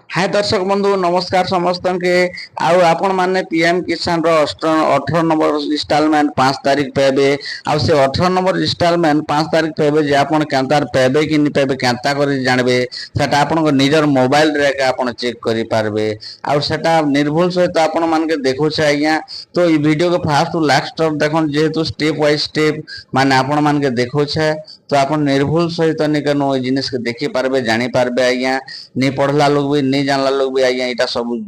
हाय दर्शक बंधु नमस्कार समस्त के आउ आपण माने पीएम किसान रो 18 नंबर इंस्टॉलमेंट 5 तारीख पेबे आउ से 18 नंबर इंस्टॉलमेंट 5 तारीख पेबे जे आपण केंतार पेबे कि नि पेबे केंता करी जानबे सेटा आपण को निजर मोबाइल रे का आपण चेक करि पारबे आउ सेटा निर्भुल सहित आपण मान के देखो छे आज्ञा। तो ई वीडियो को फास्ट टू लास्ट तक देखन जेहेतु स्टेप बाय स्टेप माने आपण मान के देखो छे तो आपण निर्भुल सहित निकनो ई जिनिस के देखि पारबे जानि पारबे आज्ञा। नहीं पढ़ला लोग भी नहीं जानला लोग भी आज्ञा इटा सब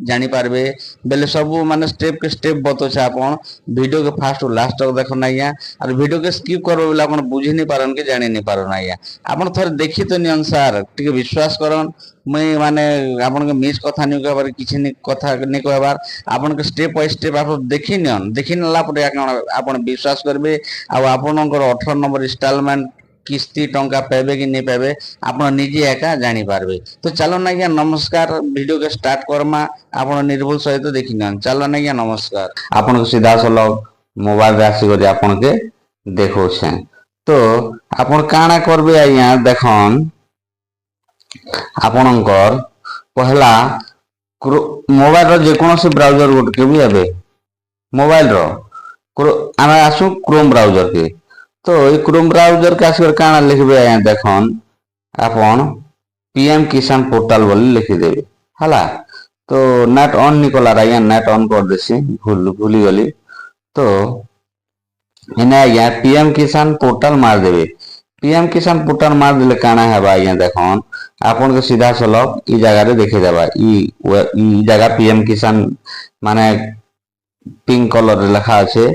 जानी पारबे बेले सब माने स्टेप के स्टेप बतोछे आपण वीडियो के फास्ट टू लास्ट तक देखन आज्ञा। और वीडियो के स्किप करबे बेले आपण बुझी नहीं पारन के जानि नहीं पारन आज्ञा। आपण थोड़े देखि तो नि अनुसार टिके विश्वास करन मैं माने आपण के मिस कथा नहीं कहबार किछि नहीं कथा नहीं कहबार आपण के स्टेप बाय स्टेप आपण देखि नियन देखि नला परे आपण विश्वास करबे आ आपनकर 18 नंबर इंस्टॉलमेंट किस्ती टंका पेबे कि नहीं पेबे आप निजे एका जानी पारबे। तो चलो ना क्या नमस्कार वीडियो के स्टार्ट करमा आप निर्भुल सहित देखी न चलो ना क्या नमस्कार आपन को सीधा सलग मोबाइल रे आसी करी आपन के देखो छे। तो आपन काना करबे आज्ञा देखन आपनकर पहला मोबाइल रो जे कोनोसी ब्राउजर गोट के भी आबे मोबाइल रो आमे आसु क्रोम ब्राउजर के। तो ये क्रोम ब्राउजर के आसकर काना लिखबे आया देखन आपन पीएम किसान पोर्टल बोली लिखि देबे हला। तो नेट ऑन निकला आया नेट ऑन कर देसी भूली गली। तो इने आया पीएम किसान पोर्टल मार देबे। पीएम किसान पोर्टल मार देले काना हेबा आया देखन आपन के सीधा सलग ई जगह रे देखे देबा ई जगह पीएम किसान माने पिंक कलर रे लिखा আছে।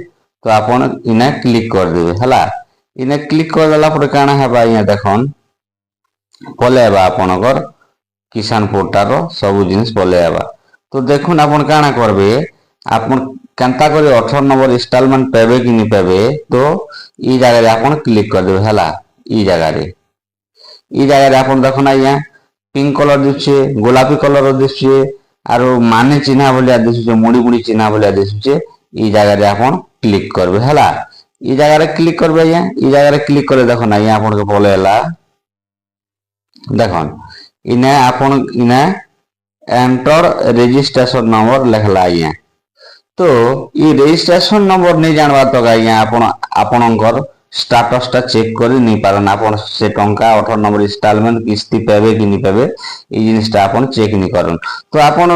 तो आपन इने क्लिक कर देबे हला। इने क्लिक कर देला पर काना हेबा इया देखन पलेबा आपनकर किसान पोर्टल रो सब जिनिस पलेबा। तो देखुन आपन काना करबे आपन केंता करे 18 नंबर इंस्टॉलमेंट पेबे कि नि पेबे तो ई जगह रे आपन क्लिक कर देबे हला। ई जगह रे आपन देखन आया पिंक कलर दिछे गोलापी कलर दिछे आरो माने चिन्हा बोलिया दिछे मुड़ी मुड़ी चिन्हा बोलिया दिछे ई जगह रे आपन क्लिक करबे हला। ई जगह रे क्लिक करबे या ई जगह रे क्लिक करे देखन आया आपन के पलेला देखन इने आपन इने एंटर रजिस्ट्रेशन नंबर लिखला आया। तो ई रजिस्ट्रेशन नंबर नहीं जानबा तो आया आपन आपनकर स्टेटस ता चेक करि नहीं पारन आपन से टंका 18 नंबर इंस्टॉलमेंट किस्ती पेबे कि नहीं पेबे ई जिनिसटा आपन चेक नहीं करन। तो आपन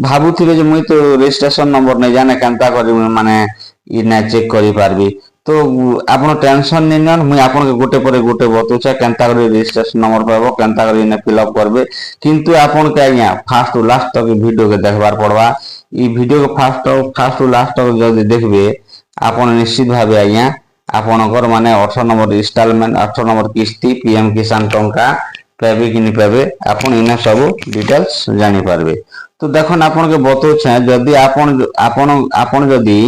भाबुथिबे जे मुई तो रजिस्ट्रेशन नंबर नहीं जाने केंता करि माने ई ना चेक करि पारबी। तो आपन टेंशन नहीं नन मुई आपन के गोटे पर गोटे बतुछे केंता करि रजिस्ट्रेशन नंबर पाबो केंता करि इने फिल अप करबे। किंतु आपन के आज्ञा फास्ट टू लास्ट तक वीडियो के देखबार पड़बा। ई वीडियो के फास्ट टू लास्ट तक जदी देखबे आपन निश्चित भाबे आज्ञा आपनकर माने 18 नंबर इंस्टॉलमेंट 18 नंबर किस्ती पीएम किसान टंका पेबे कि नहीं पेबे आपन इने सब डिटेल्स जानि पारबे। तो देखन आपन के बतौछे जदी आपन जदी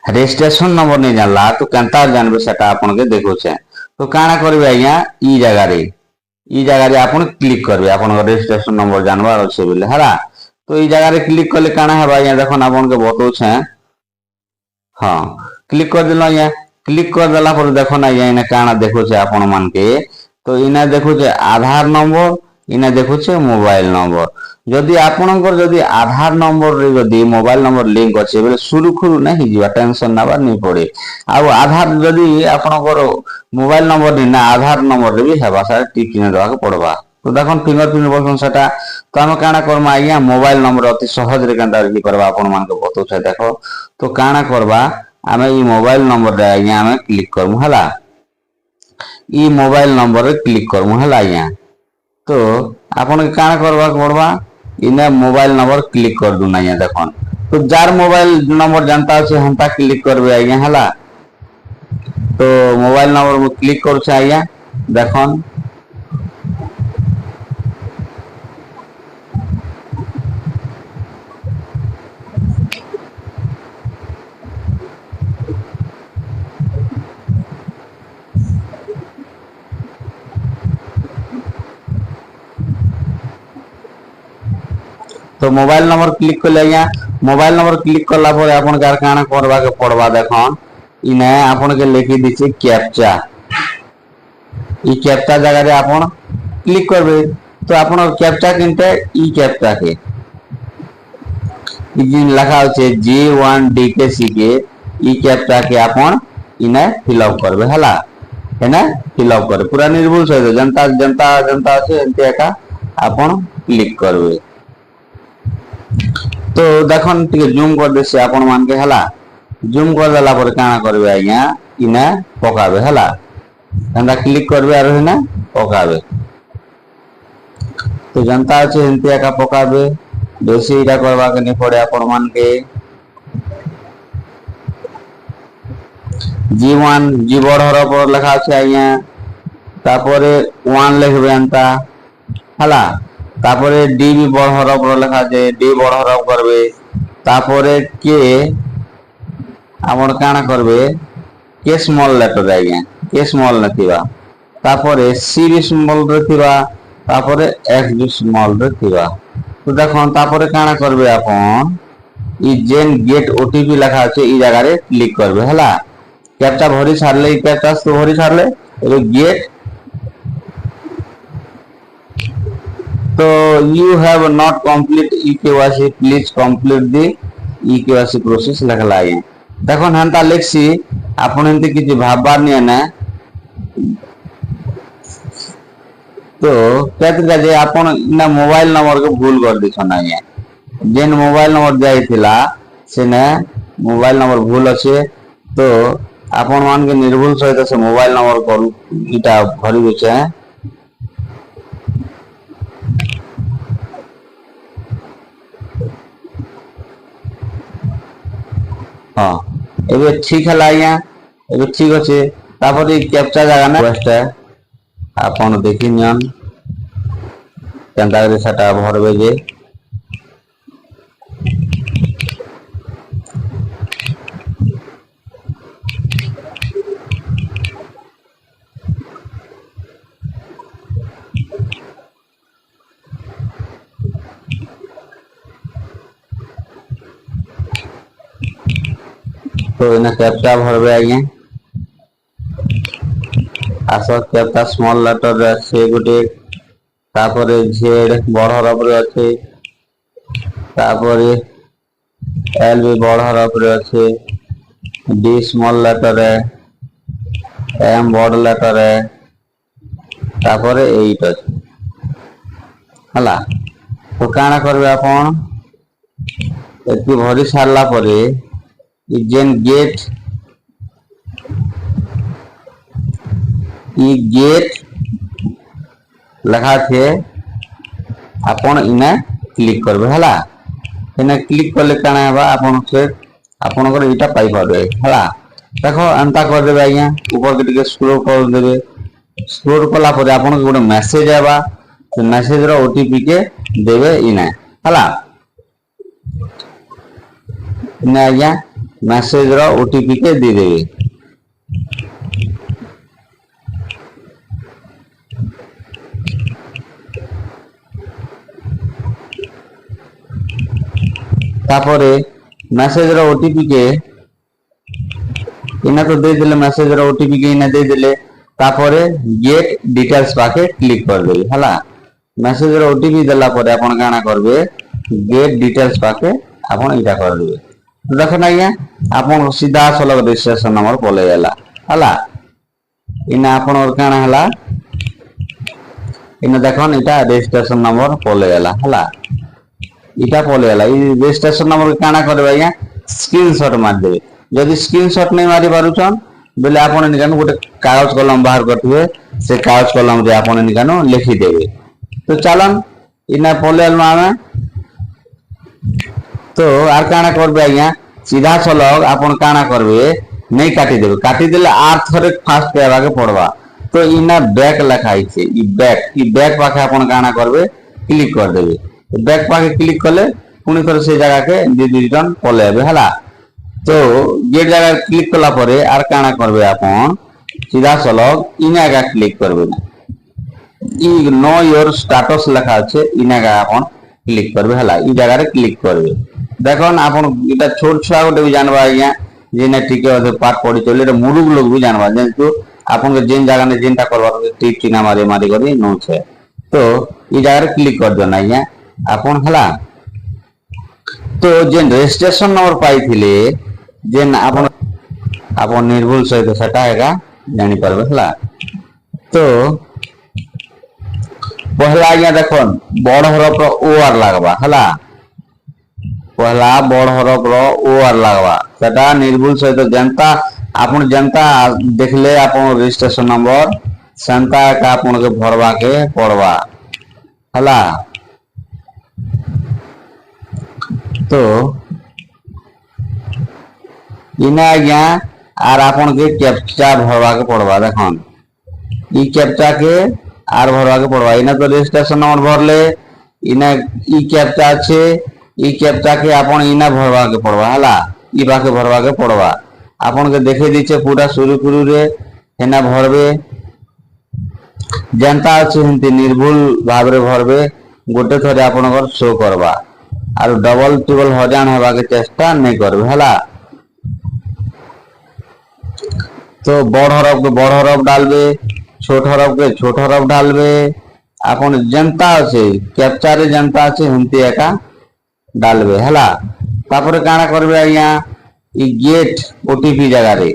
रजिस्ट्रेशन नंबर नहीं जानला तो केंता जानबे सेटा आपन के देखो छे। तो काना करबे आज्ञा ई जगह रे आपन क्लिक करबे आपन रजिस्ट्रेशन नंबर जानबार अछि बोले हला। तो ई जगह रे क्लिक करले काना हेबा आज्ञा देखन आपन के बतौछे हां क्लिक कर दिलो आज्ञा। क्लिक कर देला पर देखन आज्ञा इने काना देखो छे आपन मान के। तो इने देखो छे आधार नंबर इने देखो छे मोबाइल नंबर जदी आपनकर जदी आधार नंबर रे जदी मोबाइल नंबर लिंक अछि बेले सुरुखुरु नहीं जीवा टेंशन नाबा नहीं पड़े। आ आधार जदी आपनकर मोबाइल नंबर ना आधार नंबर रे भी हेबा सारा टिक ने देबा के पड़बा। तो देखन फिंगरप्रिंट बटन सेटा तो हम काना करमा आज्ञा मोबाइल नंबर अति सहज रे केंदा रे करबा आपन मान के बतौछे देखो। तो काना करबा आमे ई मोबाइल नंबर रे आज्ञा आमे क्लिक करमु हला। ई मोबाइल नंबर रे क्लिक करमु हला आज्ञा। तो आपन के काना करबा पड़बा इने मोबाइल नंबर क्लिक कर दु ना देखन। तो जार मोबाइल नंबर जानता है हमता क्लिक करबे आज्ञा हला। तो मोबाइल नंबर में क्लिक कर छे आज्ञा देखन तो मोबाइल नंबर क्लिक कर लिया। मोबाइल नंबर क्लिक करला पर आपन कार काना करबा के पड़बा देखन इने आपन के लिखि दिछि कैप्चा। ई कैप्चा जगह रे आपन क्लिक करबे। तो आपण कैप्चा किनते ई कैप्चा के लिखा होचे J1DKC के ई कैप्चा के आपण इने फिलअप करबे हला एने फिलअप करे पूरा निर्भुल सहित जनता जनता जनता আছে এমতি একা आपण क्लिक करबे। तो देखन टिके जूम कर देसे आपण मान के हला जूम कर देला पर काना करबे आज्ञा इने पकाबे हला एंदा क्लिक करबे आरो इने पकाबे। तो जनता আছে এমতি একা পকাবে বেশি এটা করবা কে নি পড়ে आपण मान के G1 G বড় হওয়ার পর লেখা আছে আইয়া তারপরে 1 লিখবে এন্তা হলা তারপরে ডি বি বড় হওয়ার পর লেখা আছে ডি বড় হওয়ার করবে তারপরে কে আমার কানা করবে কে স্মল লেটার আইয়া কে স্মল নথিবা তারপরে সি বি স্মল রে থিবা তারপরে এক্স বি স্মল রে থিবা। তো দেখুন তারপরে কানা করবে আপন ই জেন গেট ওটিপি লেখা আছে এই জায়গায় ক্লিক করবে হলা कैप्चा भरी छाड़ले कैप्चा तो भरी छाड़ले एबे गेट तो you have not complete eKYC please complete the eKYC process लिखला है देखन हंता लिखसी आपण एंती किछि भाबबार निया ना तो कहते जे आपण ना मोबाइल नंबर के भूल कर दिछन ना ये जेन मोबाइल नंबर जाइथिला सेने मोबाइल नंबर भूल আছে तो आपण मान के निर्भुल सहित से मोबाइल नंबर को इटा भरी देछे हां एबे ठीक है लाइया एबे ठीक আছে তারপরে ক্যাপচা জায়গা না ওয়েস্টে आपण দেখি নিয়ন কেনটা করে সেটা ভরবে যে तो इना कैप्चा भरबे आगे आसो कैप्चा स्मॉल लेटर আছে গুটে তারপরে জেড বড় হরফরে আছে তারপরে এল বি বড় হরফরে আছে ডি স্মল লেটারে এম বড় লেটারে তারপরে 8 আছে হলা। তো কানা করবে আপন এটি ভরি সারলা পরে जेन गेट ई गेट लिखा थे आपण इना क्लिक करबे हला इना क्लिक करले काना हेबा आपण से आपण को इटा पाई पाबे हला देखो अंता कर देबे आज्ञा ऊपर के टिके स्क्रॉल कर देबे स्क्रॉल करला पर आपण को गोटे मैसेज आबा तो मैसेज रो ओटीपी के देबे इना हला इना आज्ञा मैसेज रो ओटीपी के दे देबे तापरे मैसेज रो ओटीपी के इना तो दे दिले मैसेज रो ओटीपी के इना दे दिले तापरे गेट डिटेल्स पाके क्लिक कर देबे हला मैसेज रो ओटीपी देला परे आपण काना करबे गेट डिटेल्स पाके आपण इटा कर देबे। देखो ना ये आपण सीधा सलग रजिस्ट्रेशन नंबर पले गेला हला इना आपण और काना हला इना देखन इटा रजिस्ट्रेशन नंबर पले गेला हला इटा पले गेला ई रजिस्ट्रेशन नंबर काना करबे आज्ञा स्क्रीनशॉट मार देबे यदि स्क्रीनशॉट नहीं मारी पारुछन बोले आपण निकानो गोटे कागज कलम बाहर करथिबे से कागज कलम रे आपण निकानो लिखि देबे। तो चलन इना पले गेल माने तो आर काना करबे आज्ञा सीधा सलग आपण काना करबे नहीं काटी देले आर थरे फास्ट कहबा के पड़वा तो इना बैक लिखाई छे ई बैक पाखे आपण काना करबे क्लिक कर देबे बैक पाखे क्लिक करले पुनी थरे से जगह के रिटर्न पले आबे हला। तो ये जगह क्लिक करला परे आर काना करबे आपण सीधा सलग इना का क्लिक करबे ई नो योर स्टेटस लिखा আছে इना का आपण क्लिक करबे हला ई जगह रे क्लिक करबे देखन आपण इटा छोट छुआ गोटे भी जानबा आज्ञा जेने टिके ओदे पाठ पढी चले रे मुरुग लोग भी जानबा जेंतु आपण के जेन जगह ने जेनटा करबा टिप चिन्ह मारे मारी करी नो छे तो ये जगह क्लिक कर देना आज्ञा आपन हला। तो जेन रजिस्ट्रेशन नंबर पाई थिले जेन आपन आपन निर्भुल सहित सेटा एका जानि परबे हला। तो पहला आज्ञा देखन बड़ हरफ रो ओ आर लागबा हला। पहला बड़ हरफ रो ओ आर लागबा सेटा निर्भुल सहित जनता आपन जनता देखले आपन रजिस्ट्रेशन नंबर सेंता का आपन के भरवा के पड़वा हला। तो इना आज्ञा आर आपन के कैप्चा भरवा के पड़वा देखन ई कैप्चा के आर भरवा के पड़वा। इना तो रजिस्ट्रेशन नंबर भरले इना ई कैप्चा আছে ई कैप्चा के आपन इना भरवा के पड़वा हला। ई बाके भरवा के पड़वा आपन के देखे दीचे पूरा शुरू शुरू रे हेना भरबे जनता আছে हिंती निर्भुल भाबरे भरबे गोटे थरे आपनकर शो करबा आर डबल ट्रिपल हजान हेबा के चेष्टा नहीं करबे हला। तो बड़ हरफ के बड़ हरफ डालबे छोट हरफ के छोट हरफ डालबे आपन जनता আছে कैप्चा रे जनता আছে हिंती एका डालबे हला। तापरे काना करबे आज्ञा ई गेट ओटीपी जगह रे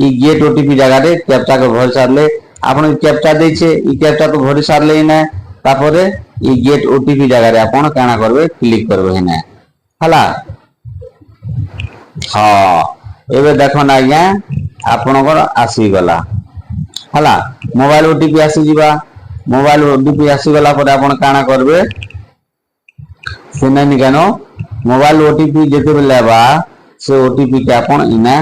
ई गेट ओटीपी जगह रे कैप्चा के भर सारले आपन कैप्चा देछे ई कैप्चा तो भरी सारले इने तापरे ई गेट ओटीपी जगह रे आपन काना करबे क्लिक करबे हेने हला। हां एबे देखन आज्ञा आपनकर आसी गला हला। मोबाइल ओटीपी आसी जीवा मोबाइल ओटीपी आसी गला पर आपन काना करबे सुननी केनो मोबाइल ओटीपी जेते लेबा से ओटीपी के आपन इना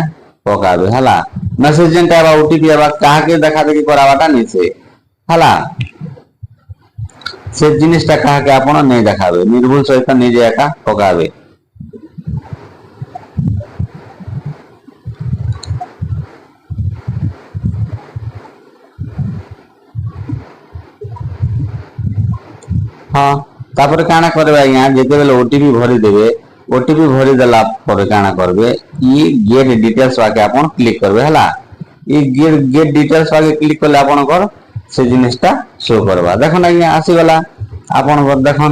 पकाबे हला। मैसेज जेंटा बा ओटीपी बा काहा के देखा देखी करावाटा निसे हला। से जिनिसटा काहा के आपन नहीं देखाबे निर्भुल सहित निजे एका पकाबे। हाँ तापर काना करबे आज्ञा जेते बेले ओटीपी भरी देबे ओटीपी भरी देला पर काना करबे ई गेट डिटेल्स वाके आपन क्लिक करबे हला। ई गेट डिटेल्स वाके क्लिक करले आपन कर से जिनिसटा शो करबा देखन आज्ञा आसी गला आपन कर देखन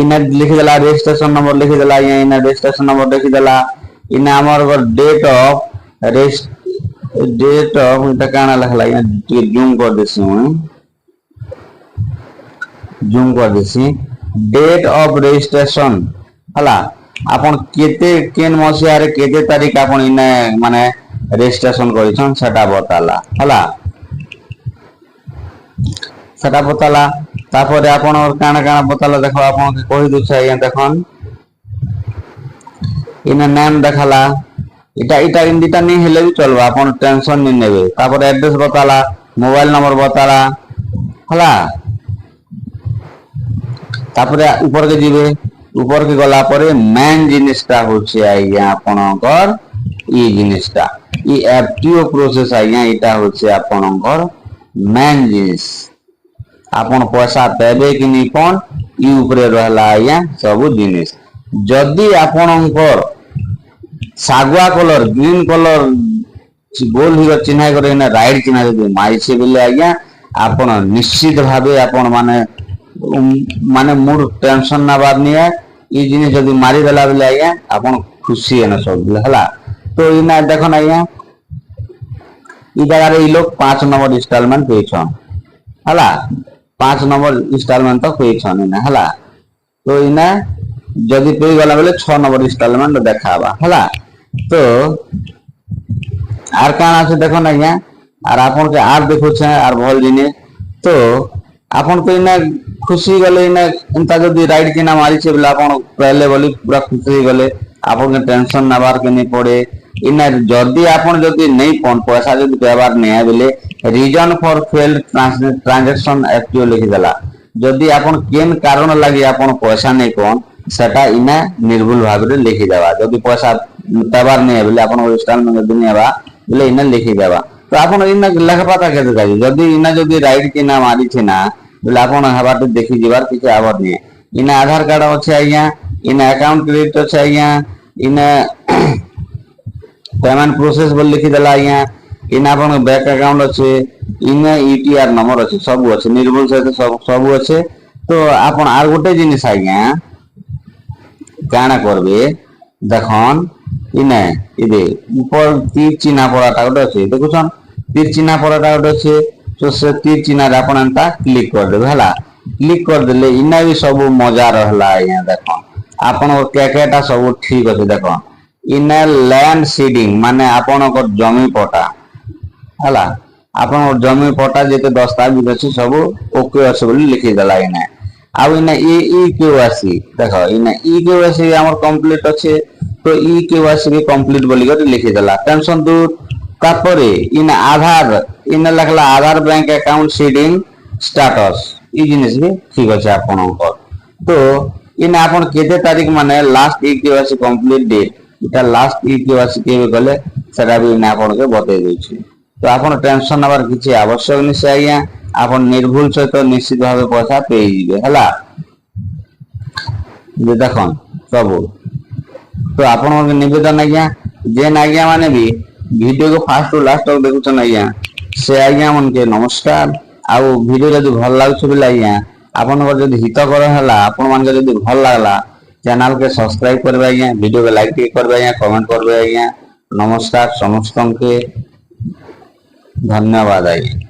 इना लिखि देला रजिस्ट्रेशन नंबर लिखि देला आज्ञा इना रजिस्ट्रेशन नंबर लिखि देला इना हमर कर डेट ऑफ इटा काना लिखला आज्ञा जूम कर देसी जूम कर देसी डेट ऑफ रजिस्ट्रेशन हला। आपन केते केन मसिया रे केते तारीख आपन इने माने रजिस्ट्रेशन करिछन सेटा बताला हला। सेटा बताला तापरे आपन और काना काना बताला देखो आपन के कहि दु छै देखन इने नाम देखाला इटा इटा इंडिटा नहीं हेले भी चलबा आपन टेंशन नहीं नेबे। तापरे एड्रेस बताला मोबाइल नंबर बताला हला। तापरे ऊपर के जीवे ऊपर के गला परे मेन जिनिसटा होचे आज्ञा आपनकर ई जिनिसटा ई एफटीओ प्रोसेस आज्ञा इटा होचे आपनकर मेन जिनिस आपन पैसा पेबे कि नहीं कोन ई ऊपरे रहला आज्ञा सब जिनिस। जदी आपनकर सागुआ कलर ग्रीन कलर गोल हिरो चिन्हा करे ना राइट चिन्हा जदी माइसे बिले आज्ञा आपन निश्चित भाबे आपन माने मूड टेंशन ना बात नहीं है ई जिनिस जदी मारी देला बिले आज्ञा आपन खुशी है ना सब बिले हला। तो इना देखन आज्ञा ई जगह रे ई लोग 5 नंबर इंस्टॉलमेंट पेछन हला 5 नंबर इंस्टॉलमेंट तो पेछन इना हला। तो इना जदी पे गला बेले 6 नंबर इंस्टॉलमेंट देखाबा हला। तो आर काना আছে দেখুন आज्ञा আর आपन के आर देखो छे आर भल जिनिस। तो आपन को इना खुशी गले इना इंता जदी राइट किना मारी छे बोले आपन पहले बोली पूरा खुशी गले आपन के टेंशन ना बार के नहीं पड़े इना जदी आपन जदी नहीं पन पैसा जदी व्यवहार नहीं है बोले reason for failed transaction FTO लिखि देला। जदी आपन केन कारण लागि आपन पैसा नहीं कोन सेटा इना निर्भुल भाबरे लिखि देबा। जदी पैसा व्यवहार नहीं है बोले आपन इंस्टॉलमेंट जदी नहीं बा बोले इना लिखि देबा। तो आपन इना लेखपाता केते जाई जदी इना जदी राइट किना मारी छे ना बोले आपन हबाटे देखि जीवार किछ आवर नहीं इना आधार कार्ड अछि आज्ञा इना अकाउंट क्रेडिट अछि आज्ञा इना पेमेंट प्रोसेस बोल लिखि देला आज्ञा ইনা আপনার ব্যাংক আকাউন্ট আছে, ইনা ইউটিআর নম্বর আছে, সবু আছে, নির্ভুল সহিত সবু আছে। তো আপন আর গোটে জিনিস আজ্ঞা কাଣା করবে দেখুন, ইনে ইদে উপর তীর চিহ্না পড়াটা গোটে আছে, দেখুছন তীর চিহ্না পড়াটা গোটে আছে। তো সে তীর চিহ্নারে আপন এন্তা ক্লিক କରିଦେବେ ହେଲା। ক্লিক କରିଦେଲେ ଇନା ବି ସବୁ ମଜା ରହିଲା ଆଜ୍ଞା। ଦେଖୁন ଆପଣଙ୍କ କେକେଟା ସବୁ ଠିକ ଅଛି। ଦେଖୁନ ଇନେ ଲ୍ୟାଣ୍ଡ ସିଡିଂ ମାନେ ଆପଣଙ୍କର ଜମି ପଟା ହେଲା। ଆପଣଙ୍କର ଜମି ପଟା ଯେତେ ଦସ୍ତାବିଜ ଅଛି ସବୁ ଓକେ ଅଛି ବୋଲି ଲେଖିଦେଲା ଇନେ। ଆଉ ଇନେ ଇ କେୱାଇସି ଦେଖ, ଇନେ ଇ କେୱାଇସି ଆମର କମ୍ପ୍ଲିଟ ଅଛି। তো ই কেওয়াইসি भी कंप्लीट बोली कर लिखी देला, टेंशन दूर। तापरे इन आधार इन लिखला आधार बैंक अकाउंट सीडिंग स्टेटस, ई जिनिस भी ठीक अछि आपनकर। तो इन आपन केते तारीख माने लास्ट इ केवाईसी कंप्लीट डेट, इटा लास्ट इ केवाईसी केबे गले सेटा भी इन आपन के बतै दै छी। तो आपन टेंशन नबार किछि आवश्यक नि से आज्ञा। आपन निर्भुल सहित निश्चित भावे पैसा पेई जिवे हला। जे देखन सब तो आपण निवेदन आज्ञा, जेन आज्ञा माने भी वीडियो को फास्ट टू लास्ट तक देखुछन आज्ञा, से आज्ञा मन के नमस्कार। आउ वीडियो जदि भल लागछ बिला आज्ञा, आपन को जदि हितकर हला, आपन मान के जदि भल लागला चैनल के सब्सक्राइब करबे आज्ञा, वीडियो के लाइक करबे आज्ञा, कमेंट करबे आज्ञा। नमस्कार समस्त के धन्यवाद आज्ञा।